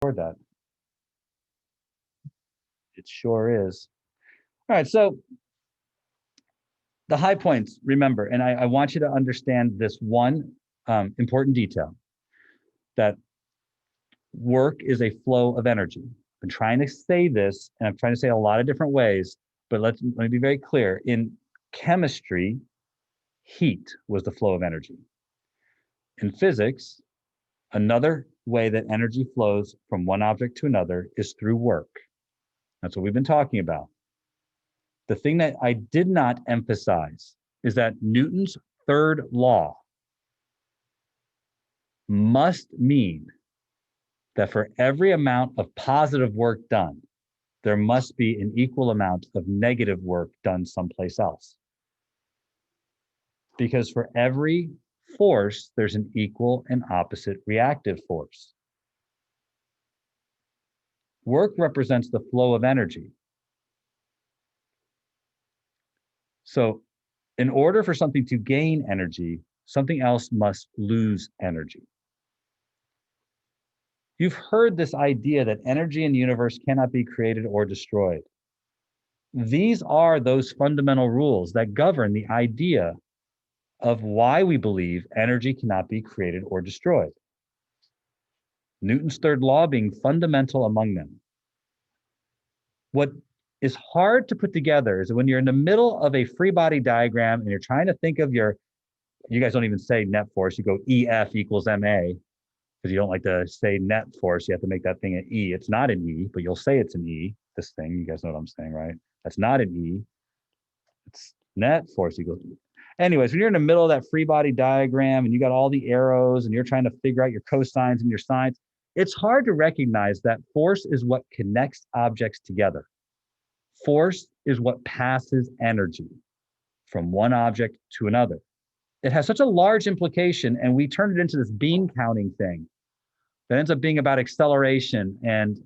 That. It sure is. All right, so the high points, remember, and I want you to understand this one important detail, that work is a flow of energy. I've been trying to say this, and I'm trying to say a lot of different ways, but let me be very clear. In chemistry, heat was the flow of energy. In physics, another way that energy flows from one object to another is through work. That's what we've been talking about. The thing that I did not emphasize is that Newton's third law must mean that for every amount of positive work done, there must be an equal amount of negative work done someplace else. Because for every force, there's an equal and opposite reactive force. Work represents the flow of energy. So in order for something to gain energy, something else must lose energy. You've heard this idea that energy in the universe cannot be created or destroyed. These are those fundamental rules that govern the idea of why we believe energy cannot be created or destroyed. Newton's third law being fundamental among them. What is hard to put together is that when you're in the middle of a free body diagram and you're trying to think of you guys don't even say net force, you go EF equals MA, because you don't like to say net force, you have to make that thing an E. It's not an E, but you'll say it's an E, this thing, you guys know what I'm saying, right? That's not an E, it's net force equals E. Anyways, when you're in the middle of that free body diagram and you got all the arrows and you're trying to figure out your cosines and your sines, it's hard to recognize that force is what connects objects together. Force is what passes energy from one object to another. It has such a large implication, and we turn it into this bean counting thing that ends up being about acceleration and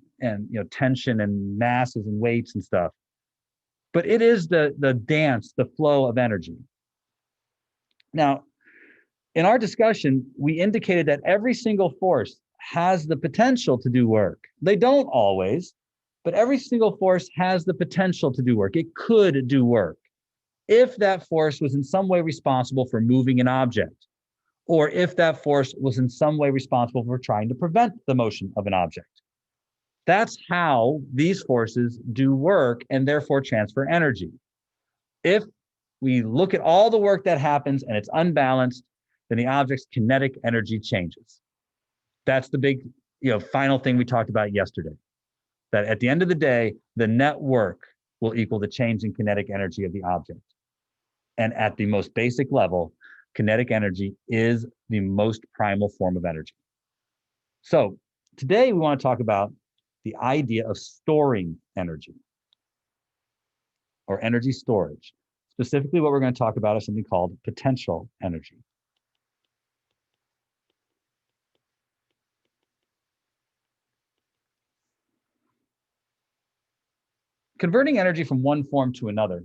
tension and masses and weights and stuff. But it is the dance, the flow of energy. Now, in our discussion, we indicated that every single force has the potential to do work. They don't always, but every single force has the potential to do work. It could do work if that force was in some way responsible for moving an object, or if that force was in some way responsible for trying to prevent the motion of an object. That's how these forces do work and therefore transfer energy. If we look at all the work that happens and it's unbalanced, then the object's kinetic energy changes. That's the big, final thing we talked about yesterday. That at the end of the day, the net work will equal the change in kinetic energy of the object. And at the most basic level, kinetic energy is the most primal form of energy. So today we want to talk about the idea of storing energy or energy storage. Specifically, what we're going to talk about is something called potential energy. Converting energy from one form to another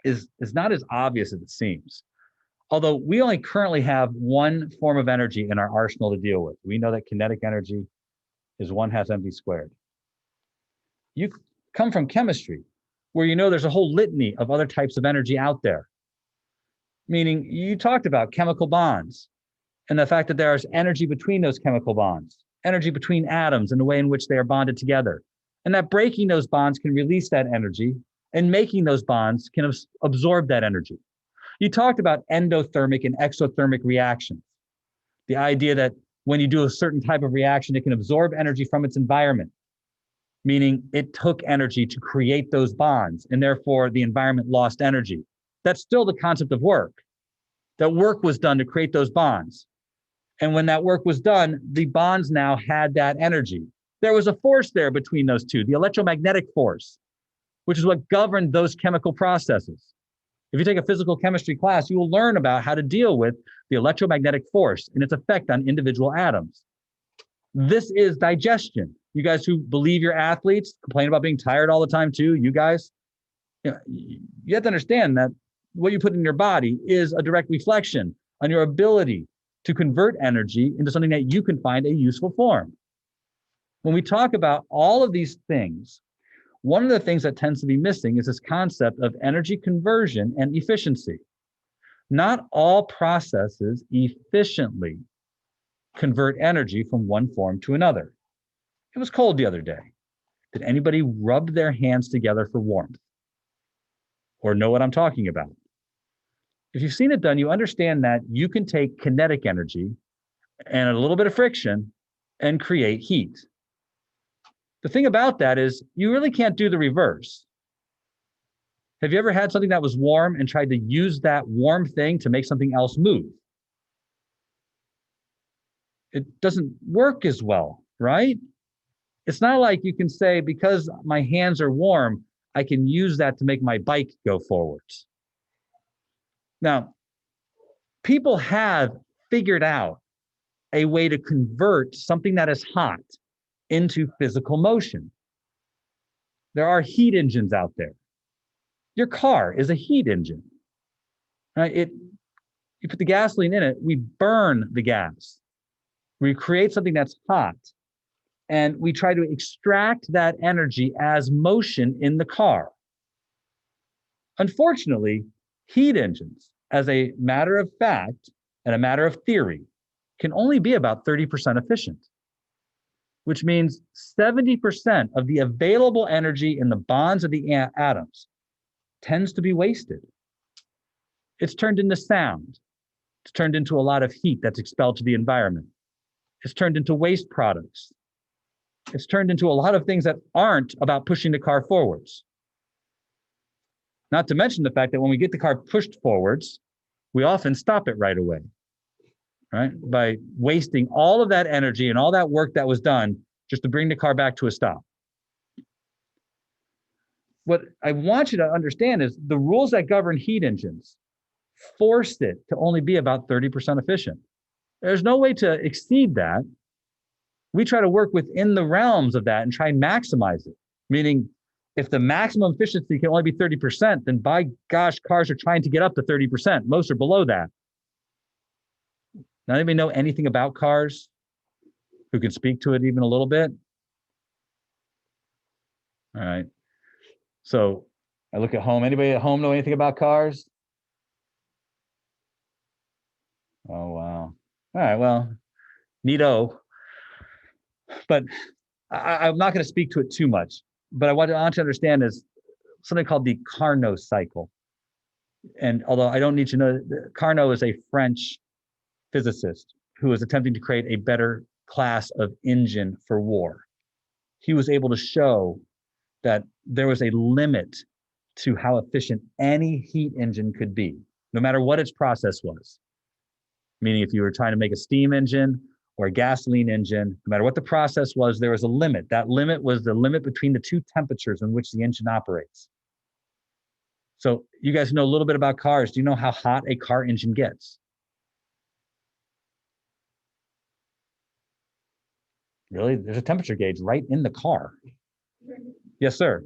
is not as obvious as it seems. Although we only currently have one form of energy in our arsenal to deal with. We know that kinetic energy is 1/2 mv squared. You come from chemistry, where you know there's a whole litany of other types of energy out there. Meaning, you talked about chemical bonds and the fact that there's energy between those chemical bonds, energy between atoms and the way in which they are bonded together. And that breaking those bonds can release that energy, and making those bonds can absorb that energy. You talked about endothermic and exothermic reactions. The idea that when you do a certain type of reaction, it can absorb energy from its environment, meaning it took energy to create those bonds, and therefore the environment lost energy. That's still the concept of work. That work was done to create those bonds. And when that work was done, the bonds now had that energy. There was a force there between those two, the electromagnetic force, which is what governed those chemical processes. If you take a physical chemistry class, you will learn about how to deal with the electromagnetic force and its effect on individual atoms. This is digestion. You guys who believe you're athletes, complain about being tired all the time too, you guys, you have to understand that what you put in your body is a direct reflection on your ability to convert energy into something that you can find a useful form. When we talk about all of these things, one of the things that tends to be missing is this concept of energy conversion and efficiency. Not all processes efficiently convert energy from one form to another. It was cold the other day. Did anybody rub their hands together for warmth? Or know what I'm talking about? If you've seen it done, you understand that you can take kinetic energy and a little bit of friction and create heat. The thing about that is you really can't do the reverse. Have you ever had something that was warm and tried to use that warm thing to make something else move? It doesn't work as well, right? It's not like you can say, because my hands are warm, I can use that to make my bike go forwards. Now, people have figured out a way to convert something that is hot into physical motion. There are heat engines out there. Your car is a heat engine, right? You put the gasoline in it, we burn the gas. We create something that's hot, and we try to extract that energy as motion in the car. Unfortunately, heat engines, as a matter of fact and a matter of theory, can only be about 30% efficient, which means 70% of the available energy in the bonds of the atoms tends to be wasted. It's turned into sound. It's turned into a lot of heat that's expelled to the environment. It's turned into waste products. It's turned into a lot of things that aren't about pushing the car forwards. Not to mention the fact that when we get the car pushed forwards, we often stop it right away, right? By wasting all of that energy and all that work that was done just to bring the car back to a stop. What I want you to understand is the rules that govern heat engines force it to only be about 30% efficient. There's no way to exceed that. We try to work within the realms of that and try and maximize it. Meaning, if the maximum efficiency can only be 30%, then by gosh, cars are trying to get up to 30%. Most are below that. Now, anybody know anything about cars who can speak to it even a little bit? All right. So I look at home. Anybody at home know anything about cars? Oh, wow. All right. Well, neato. But I'm not going to speak to it too much. But I want to understand is something called the Carnot cycle. And although I don't need to know, Carnot is a French physicist who was attempting to create a better class of engine for war. He was able to show that there was a limit to how efficient any heat engine could be, no matter what its process was. Meaning if you were trying to make a steam engine or a gasoline engine, no matter what the process was, there was a limit. That limit was the limit between the two temperatures in which the engine operates. So you guys know a little bit about cars. Do you know how hot a car engine gets? Really? There's a temperature gauge right in the car. Yes, sir.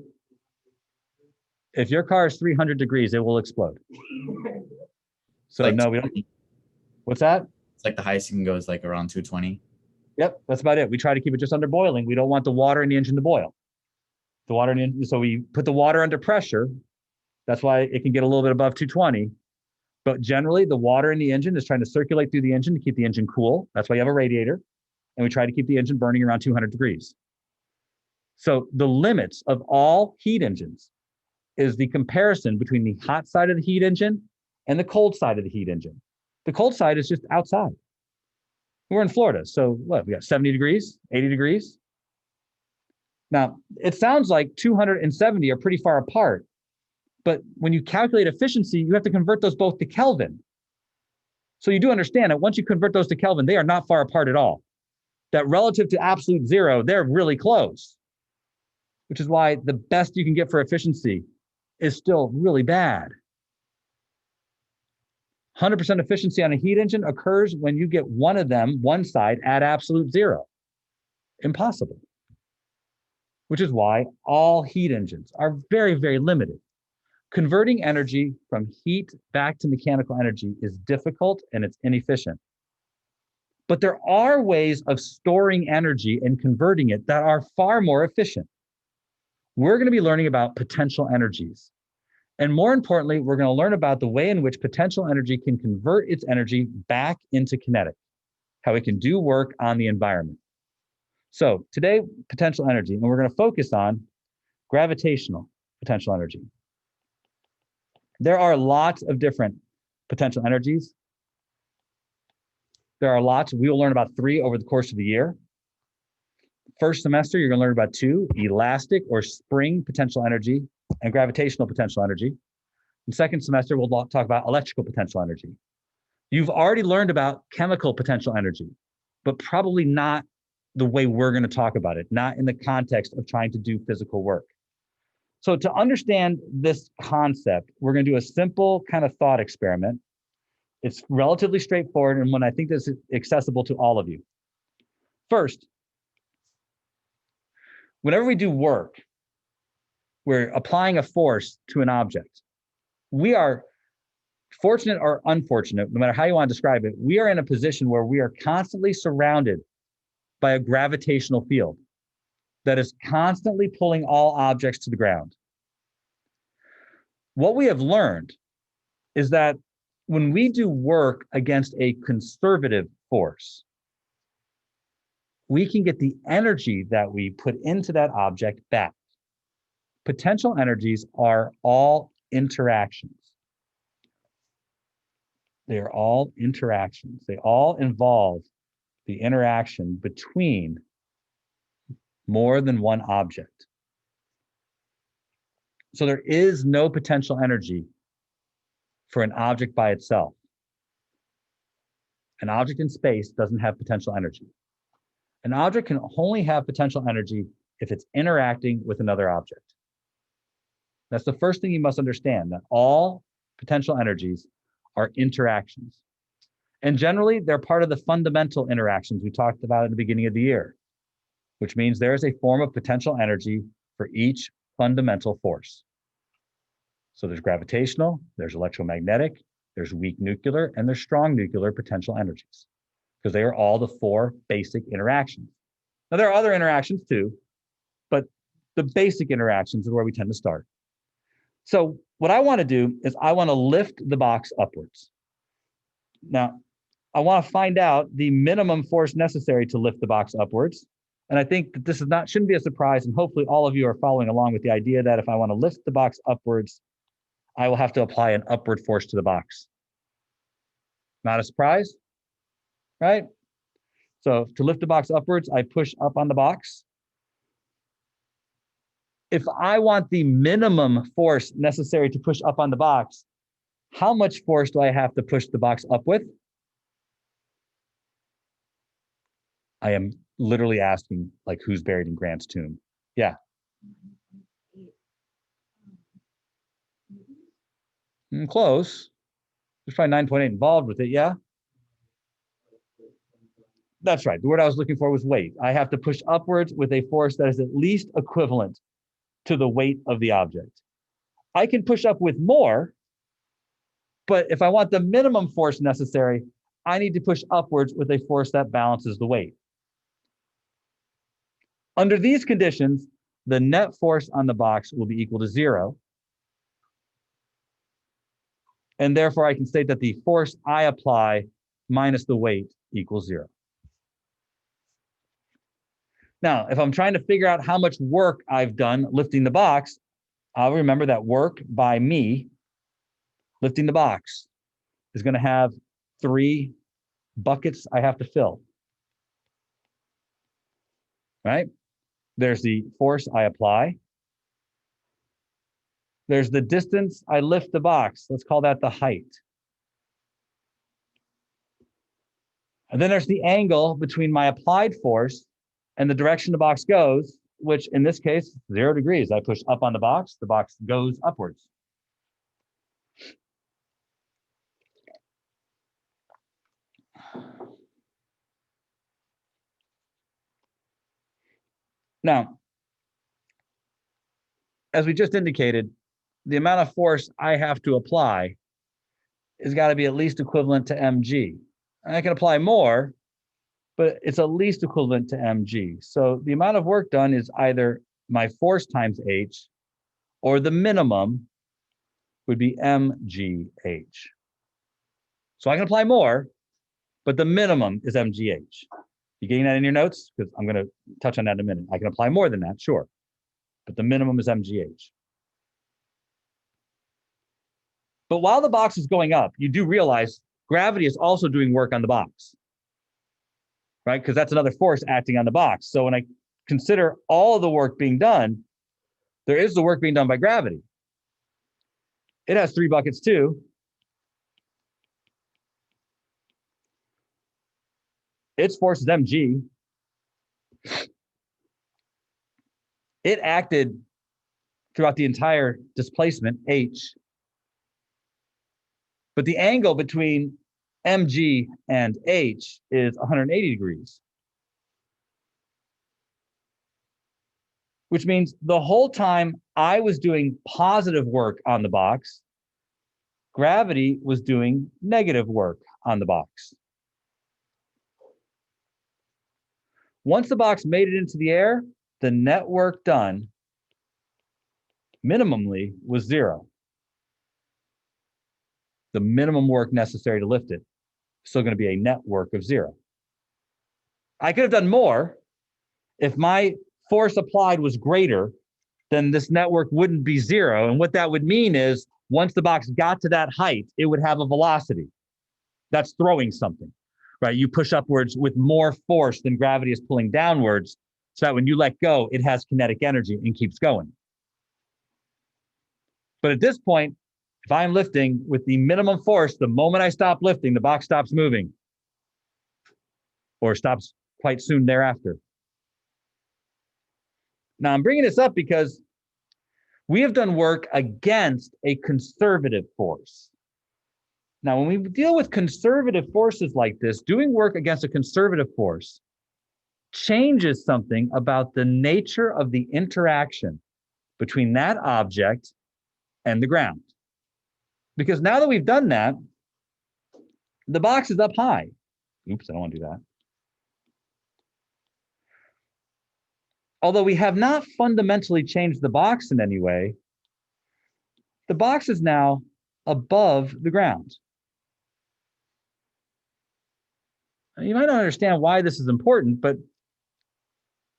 If your car is 300 degrees, it will explode. So like no, we don't. What's that? It's like the highest you can go is like around 220. Yep, that's about it. We try to keep it just under boiling. We don't want the water in the engine to boil. The water in the engine, so we put the water under pressure. That's why it can get a little bit above 220. But generally, the water in the engine is trying to circulate through the engine to keep the engine cool. That's why you have a radiator. And we try to keep the engine burning around 200 degrees. So the limits of all heat engines is the comparison between the hot side of the heat engine and the cold side of the heat engine. The cold side is just outside. We're in Florida, so what? We got 70 degrees, 80 degrees. Now, it sounds like 270 are pretty far apart, but when you calculate efficiency, you have to convert those both to Kelvin. So you do understand that once you convert those to Kelvin, they are not far apart at all. That relative to absolute zero, they're really close, which is why the best you can get for efficiency is still really bad. 100% efficiency on a heat engine occurs when you get one of them, one side, at absolute zero. Impossible. Which is why all heat engines are very, very limited. Converting energy from heat back to mechanical energy is difficult and it's inefficient. But there are ways of storing energy and converting it that are far more efficient. We're going to be learning about potential energies. And more importantly, we're going to learn about the way in which potential energy can convert its energy back into kinetic, how it can do work on the environment. So today, potential energy, and we're going to focus on gravitational potential energy. There are lots of different potential energies. There are lots. We will learn about 3 over the course of the year. First semester, you're going to learn about 2, elastic or spring potential energy and gravitational potential energy. In second semester, we'll talk about electrical potential energy. You've already learned about chemical potential energy, but probably not the way we're going to talk about it, not in the context of trying to do physical work. So to understand this concept, we're going to do a simple kind of thought experiment. It's relatively straightforward, and one I think that's accessible to all of you. First, whenever we do work, we're applying a force to an object. We are fortunate or unfortunate, no matter how you want to describe it, we are in a position where we are constantly surrounded by a gravitational field that is constantly pulling all objects to the ground. What we have learned is that when we do work against a conservative force, we can get the energy that we put into that object back. Potential energies are all interactions. They are all interactions. They all involve the interaction between more than one object. So there is no potential energy for an object by itself. An object in space doesn't have potential energy. An object can only have potential energy if it's interacting with another object. That's the first thing you must understand, that all potential energies are interactions. And generally, they're part of the fundamental interactions we talked about at the beginning of the year, which means there is a form of potential energy for each fundamental force. So there's gravitational, there's electromagnetic, there's weak nuclear, and there's strong nuclear potential energies, because they are all the 4 basic interactions. Now, there are other interactions too, but the basic interactions is where we tend to start. So what I want to do is I want to lift the box upwards. Now, I want to find out the minimum force necessary to lift the box upwards. And I think that this shouldn't be a surprise. And hopefully all of you are following along with the idea that if I want to lift the box upwards, I will have to apply an upward force to the box. Not a surprise, right? So to lift the box upwards, I push up on the box. If I want the minimum force necessary to push up on the box, how much force do I have to push the box up with? I am literally asking, like, who's buried in Grant's tomb? Yeah. Close. There's probably 9.8 involved with it, yeah? That's right. The word I was looking for was weight. I have to push upwards with a force that is at least equivalent to the weight of the object. I can push up with more, but if I want the minimum force necessary, I need to push upwards with a force that balances the weight. Under these conditions, the net force on the box will be equal to 0. And therefore, I can state that the force I apply minus the weight equals 0. Now, if I'm trying to figure out how much work I've done lifting the box, I'll remember that work by me lifting the box is going to have 3 buckets I have to fill. Right? There's the force I apply. There's the distance I lift the box. Let's call that the height. And then there's the angle between my applied force and the direction the box goes, which in this case, 0 degrees. I push up on the box goes upwards. Now, as we just indicated, the amount of force I have to apply has got to be at least equivalent to mg. And I can apply more, but it's at least equivalent to mg. So the amount of work done is either my force times h, or the minimum would be mgh. So I can apply more, but the minimum is mgh. You getting that in your notes? Because I'm going to touch on that in a minute. I can apply more than that, sure, but the minimum is mgh. But while the box is going up, you do realize gravity is also doing work on the box, right? Because that's another force acting on the box. So when I consider all of the work being done, there is the work being done by gravity. It has 3 buckets too. Its force is mg. It acted throughout the entire displacement, h. But the angle between mg and h is 180 degrees. Which means the whole time I was doing positive work on the box, gravity was doing negative work on the box. Once the box made it into the air, the net work done minimally was 0. The minimum work necessary to lift it is still going to be a net work of 0. I could have done more. If my force applied was greater, then this network wouldn't be 0. And what that would mean is once the box got to that height, it would have a velocity. That's throwing something, right? You push upwards with more force than gravity is pulling downwards, so that when you let go, it has kinetic energy and keeps going. But at this point, if I'm lifting with the minimum force, the moment I stop lifting, the box stops moving or stops quite soon thereafter. Now, I'm bringing this up because we have done work against a conservative force. Now, when we deal with conservative forces like this, doing work against a conservative force changes something about the nature of the interaction between that object and the ground. Because now that we've done that, the box is up high. Oops, I don't want to do that. Although we have not fundamentally changed the box in any way, the box is now above the ground. You might not understand why this is important, but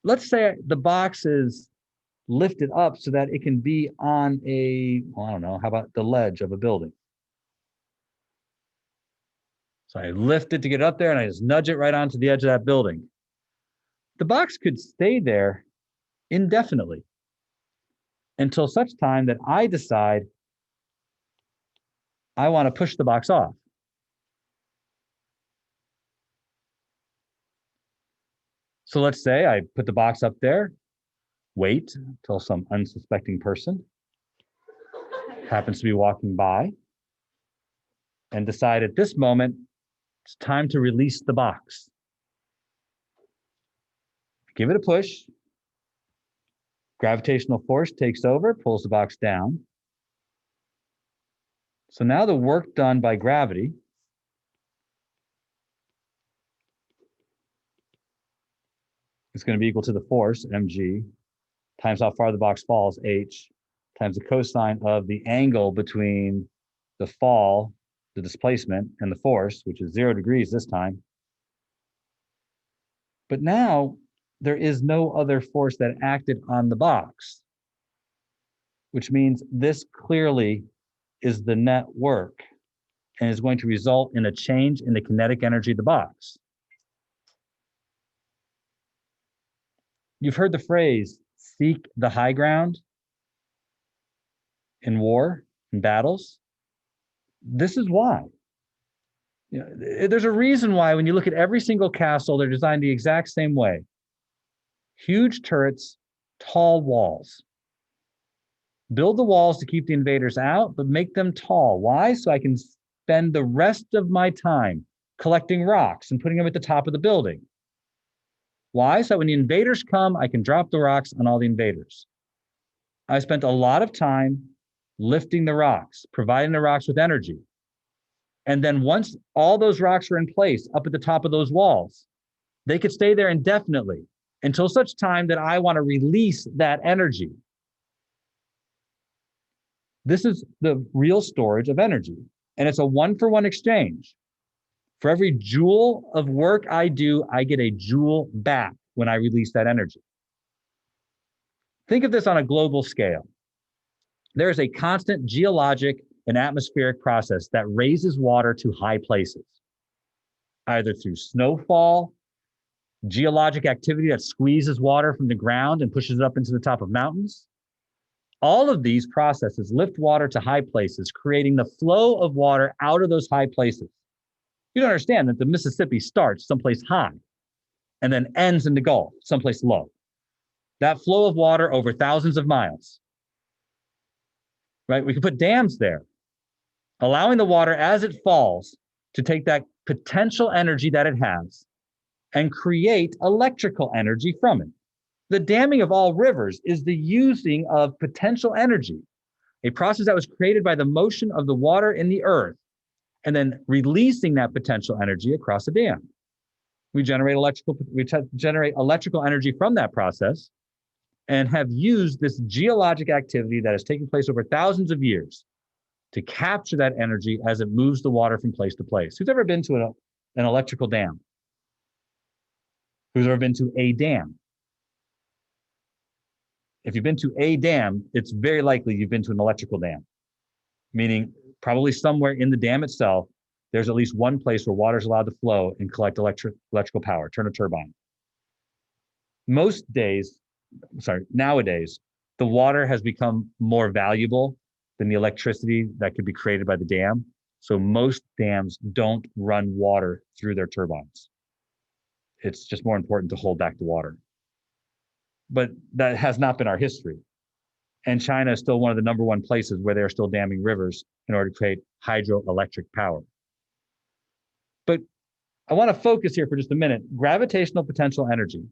let's say the box is lifted up so that it can be on a, well, I don't know, how about the ledge of a building? So I lift it to get up there and I just nudge it right onto the edge of that building. The box could stay there indefinitely until such time that I decide I want to push the box off. So let's say I put the box up there, wait until some unsuspecting person happens to be walking by, and decide at this moment it's time to release the box. Give it a push. Gravitational force takes over, pulls the box down. So now the work done by gravity is going to be equal to the force, mg, times how far the box falls, h, times the cosine of the angle between the fall, the displacement, and the force, which is 0 degrees this time. But now there is no other force that acted on the box, which means this clearly is the net work and is going to result in a change in the kinetic energy of the box. You've heard the phrase, seek the high ground in war, in battles. This is why. You know, there's a reason why when you look at every single castle, they're designed the exact same way. Huge turrets, tall walls. Build the walls to keep the invaders out, but make them tall. Why? So I can spend the rest of my time collecting rocks and putting them at the top of the building. Why? So when the invaders come, I can drop the rocks on all the invaders. I spent a lot of time lifting the rocks, providing the rocks with energy. And then once all those rocks are in place up at the top of those walls, They could stay there indefinitely until such time that I want to release that energy. This is the real storage of energy. And it's a one-for-one exchange. For every joule of work I do, I get a joule back when I release that energy. Think of this on a global scale. There is a constant geologic and atmospheric process that raises water to high places, either through snowfall, geologic activity that squeezes water from the ground and pushes it up into the top of mountains. All of these processes lift water to high places, creating the flow of water out of those high places. You don't understand that the Mississippi starts someplace high and then ends in the Gulf, someplace low. That flow of water over thousands of miles, right? We can put dams there, allowing the water as it falls to take that potential energy that it has and create electrical energy from it. The damming of all rivers is the using of potential energy, a process that was created by the motion of the water in the earth, and then releasing that potential energy across a dam. We generate electrical energy from that process and have used this geologic activity that has taken place over thousands of years to capture that energy as it moves the water from place to place. Who's ever been to an electrical dam? Who's ever been to a dam? If you've been to a dam, it's very likely you've been to an electrical dam, meaning probably somewhere in the dam itself, there's at least one place where water is allowed to flow and collect electrical power, turn a turbine. Nowadays, the water has become more valuable than the electricity that could be created by the dam. So most dams don't run water through their turbines. It's just more important to hold back the water. But that has not been our history. And China is still one of the number one places where they're still damming rivers in order to create hydroelectric power. But I want to focus here for just a minute. Gravitational potential energy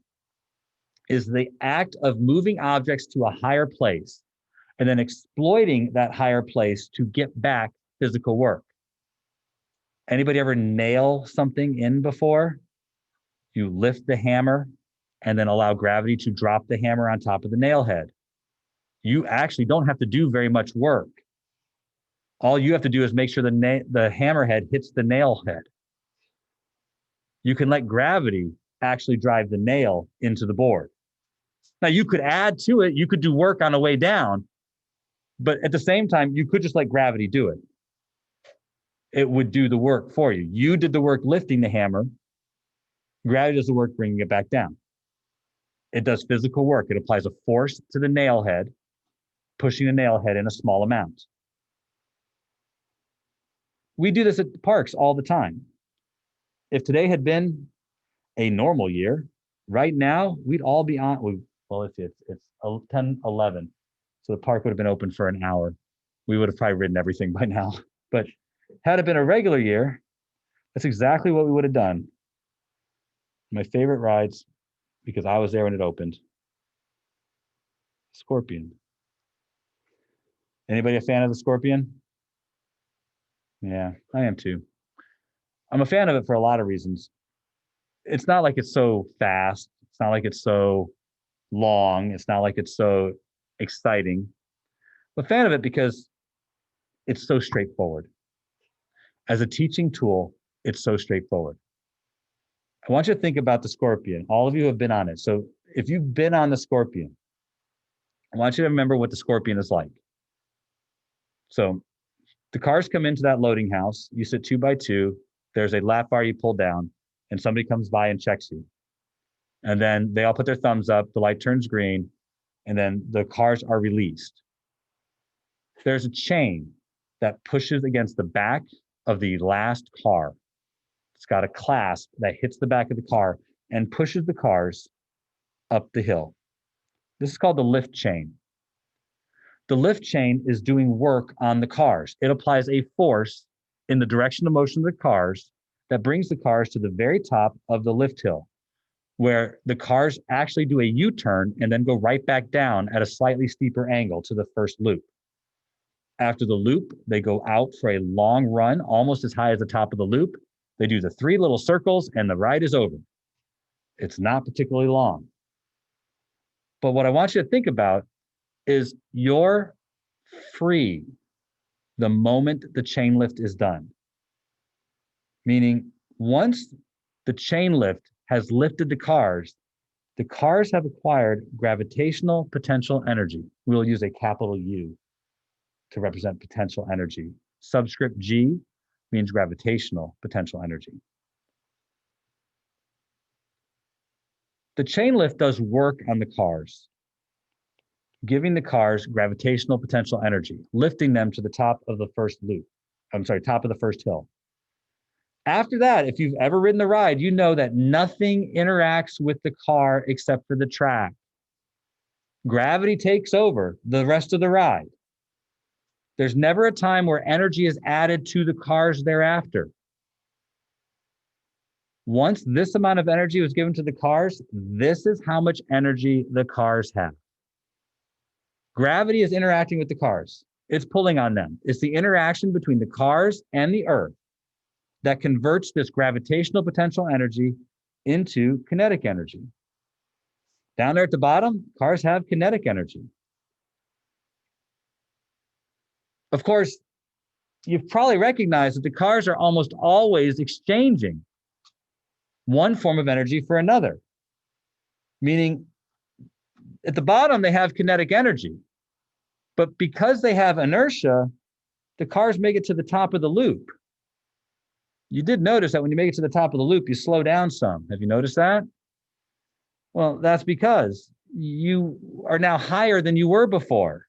is the act of moving objects to a higher place and then exploiting that higher place to get back physical work. Anybody ever nail something in before? You lift the hammer and then allow gravity to drop the hammer on top of the nail head. You actually don't have to do very much work. All you have to do is make sure the hammerhead hits the nail head. You can let gravity actually drive the nail into the board. Now, you could add to it, you could do work on the way down, but at the same time, you could just let gravity do it. It would do the work for you. You did the work lifting the hammer. Gravity does the work bringing it back down. It does physical work. It applies a force to the nail head, pushing the nail head in a small amount. We do this at the parks all the time. If today had been a normal year, right now, we'd all be on, well, it's 10:11. So the park would have been open for an hour. We would have probably ridden everything by now. But had it been a regular year, that's exactly what we would have done. My favorite rides, because I was there when it opened. Scorpion. Anybody a fan of the Scorpion? Yeah, I am too. I'm a fan of it for a lot of reasons. It's not like it's so fast. It's not like it's so long. It's not like it's so exciting. I'm a fan of it because it's so straightforward. As a teaching tool, it's so straightforward. I want you to think about the Scorpion. All of you have been on it. So if you've been on the Scorpion, I want you to remember what the Scorpion is like. So the cars come into that loading house. You sit 2 by 2. There's a lap bar you pull down, and somebody comes by and checks you. And then they all put their thumbs up. The light turns green, and then the cars are released. There's a chain that pushes against the back of the last car. It's got a clasp that hits the back of the car and pushes the cars up the hill. This is called the lift chain. The lift chain is doing work on the cars. It applies a force in the direction of motion of the cars that brings the cars to the very top of the lift hill, where the cars actually do a U-turn and then go right back down at a slightly steeper angle to the first loop. After the loop, they go out for a long run, almost as high as the top of the loop. They do the 3 little circles and the ride is over. It's not particularly long. But what I want you to think about is you're free the moment the chain lift is done. Meaning, once the chain lift has lifted the cars have acquired gravitational potential energy. We'll use a capital U to represent potential energy. Subscript G means gravitational potential energy. The chain lift does work on the cars, giving the cars gravitational potential energy, lifting them to the top of the first loop. Top of the first hill. After that, if you've ever ridden the ride, you know that nothing interacts with the car except for the track. Gravity takes over the rest of the ride. There's never a time where energy is added to the cars thereafter. Once this amount of energy was given to the cars, this is how much energy the cars have. Gravity is interacting with the cars. It's pulling on them. It's the interaction between the cars and the earth that converts this gravitational potential energy into kinetic energy. Down there at the bottom, cars have kinetic energy. Of course, you've probably recognized that the cars are almost always exchanging one form of energy for another. Meaning, at the bottom, they have kinetic energy. But because they have inertia, the cars make it to the top of the loop. You did notice that when you make it to the top of the loop, you slow down some. Have you noticed that? Well, that's because you are now higher than you were before.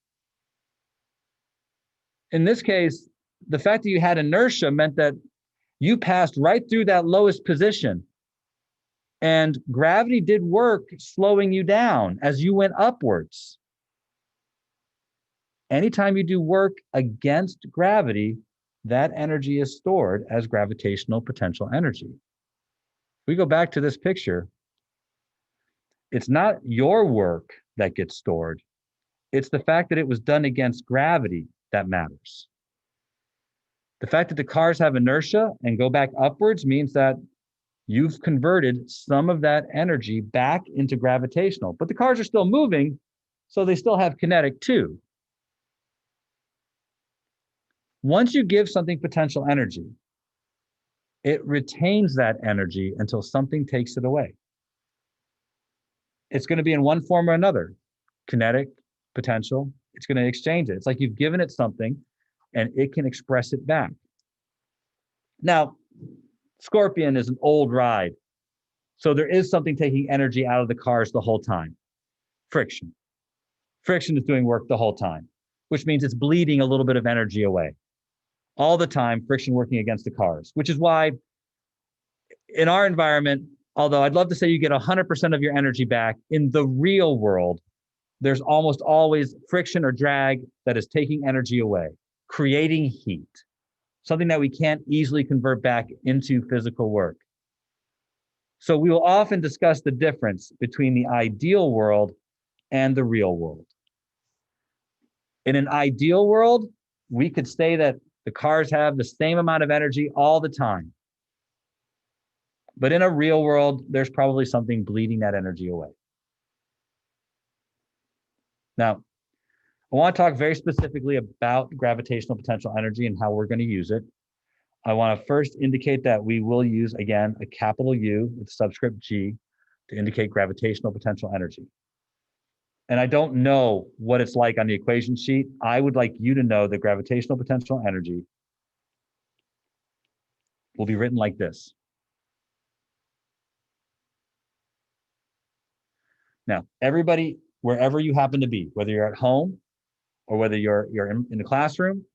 In this case, the fact that you had inertia meant that you passed right through that lowest position. And gravity did work slowing you down as you went upwards. Anytime you do work against gravity, that energy is stored as gravitational potential energy. If we go back to this picture, it's not your work that gets stored. It's the fact that it was done against gravity that matters. The fact that the cars have inertia and go back upwards means that you've converted some of that energy back into gravitational, but the cars are still moving, so they still have kinetic too. Once you give something potential energy, it retains that energy until something takes it away. It's going to be in one form or another, kinetic, potential. It's going to exchange it. It's like you've given it something and it can express it back. Now, Scorpion is an old ride. So there is something taking energy out of the cars the whole time. Friction. Friction is doing work the whole time, which means it's bleeding a little bit of energy away. All the time, friction working against the cars, which is why in our environment, although I'd love to say you get 100% of your energy back, in the real world, there's almost always friction or drag that is taking energy away, creating heat, something that we can't easily convert back into physical work. So we will often discuss the difference between the ideal world and the real world. In an ideal world, we could say that the cars have the same amount of energy all the time. But in a real world, there's probably something bleeding that energy away. Now, I want to talk very specifically about gravitational potential energy and how we're going to use it. I want to first indicate that we will use, again, a capital U with subscript G to indicate gravitational potential energy. And I don't know what it's like on the equation sheet. I would like you to know that gravitational potential energy will be written like this. Now, everybody, wherever you happen to be, whether you're at home or whether you're in the classroom,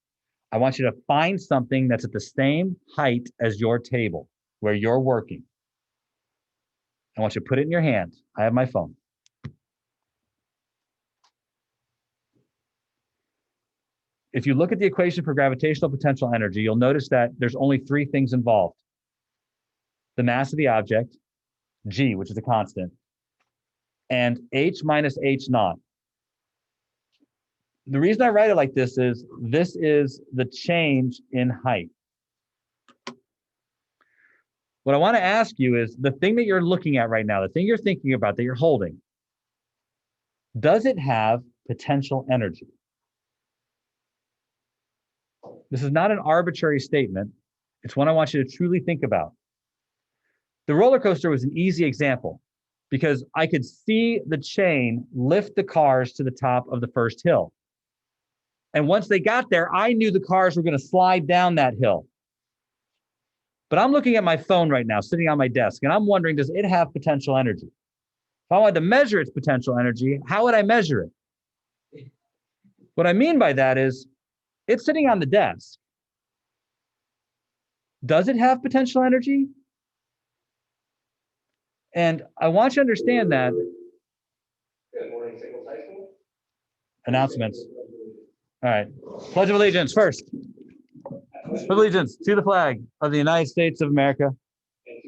I want you to find something that's at the same height as your table where you're working. I want you to put it in your hand. I have my phone. If you look at the equation for gravitational potential energy, you'll notice that there's only three things involved. The mass of the object, G, which is a constant, and H minus H naught. The reason I write it like this is the change in height. What I want to ask you is the thing that you're looking at right now, the thing you're thinking about that you're holding, does it have potential energy? This is not an arbitrary statement. It's one I want you to truly think about. The roller coaster was an easy example because I could see the chain lift the cars to the top of the first hill. And once they got there, I knew the cars were going to slide down that hill. But I'm looking at my phone right now, sitting on my desk, and I'm wondering, does it have potential energy? If I wanted to measure its potential energy, how would I measure it? What I mean by that is, it's sitting on the desk. Does it have potential energy? And I want you to understand that. Good morning, St. Louis High School. Announcements. All right. Pledge of Allegiance first. Pledge of allegiance to the flag of the United States of America,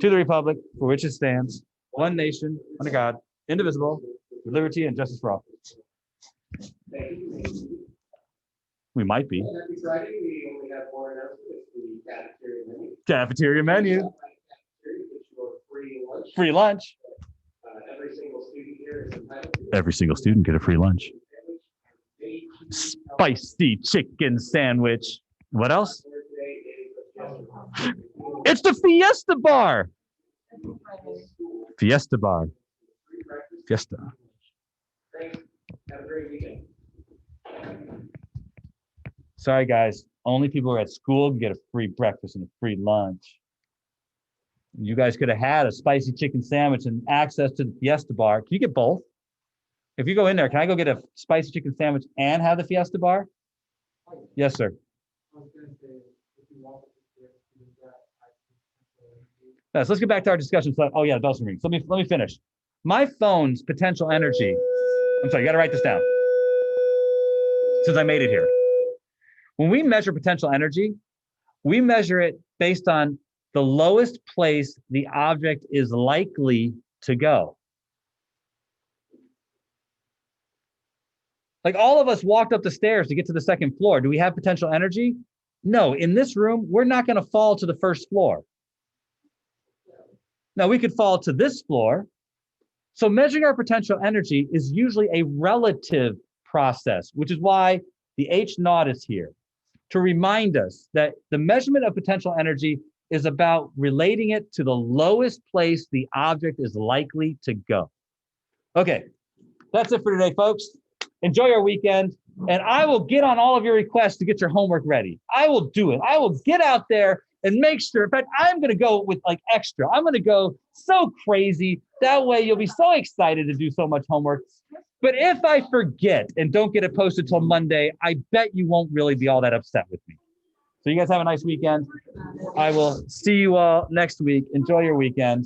to the republic for which it stands, one nation, under God, indivisible, with liberty and justice for all. We might be. Happy Friday. We only have one announcement. It's the cafeteria menu. Cafeteria menu. Cafeteria gets you a free lunch. Free lunch. Every single student here is entitled to Every single student get a free lunch. Spicy chicken sandwich. What else? It's the Fiesta Bar. Fiesta Bar. Fiesta. Thanks. Have a great weekend. Sorry, guys. Only people who are at school can get a free breakfast and a free lunch. You guys could have had a spicy chicken sandwich and access to the Fiesta Bar. Can you get both? If you go in there, can I go get a spicy chicken sandwich and have the Fiesta Bar? Yes, sir. Yes, let's get back to our discussion. Oh yeah, the bell's ringing. So let me finish. My phone's potential energy. I'm sorry, you got to write this down. Since I made it here. When we measure potential energy, we measure it based on the lowest place the object is likely to go. Like all of us walked up the stairs to get to the second floor. Do we have potential energy? No, in this room, we're not going to fall to the first floor. Now we could fall to this floor. So measuring our potential energy is usually a relative process, which is why the H naught is here, to remind us that the measurement of potential energy is about relating it to the lowest place the object is likely to go. Okay, that's it for today, folks. Enjoy your weekend, and I will get on all of your requests to get your homework ready. I will do it. I will get out there and make sure. In fact, I'm going to go with like extra. I'm going to go so crazy. That way you'll be so excited to do so much homework. But if I forget and don't get it posted till Monday, I bet you won't really be all that upset with me. So you guys have a nice weekend. I will see you all next week. Enjoy your weekend.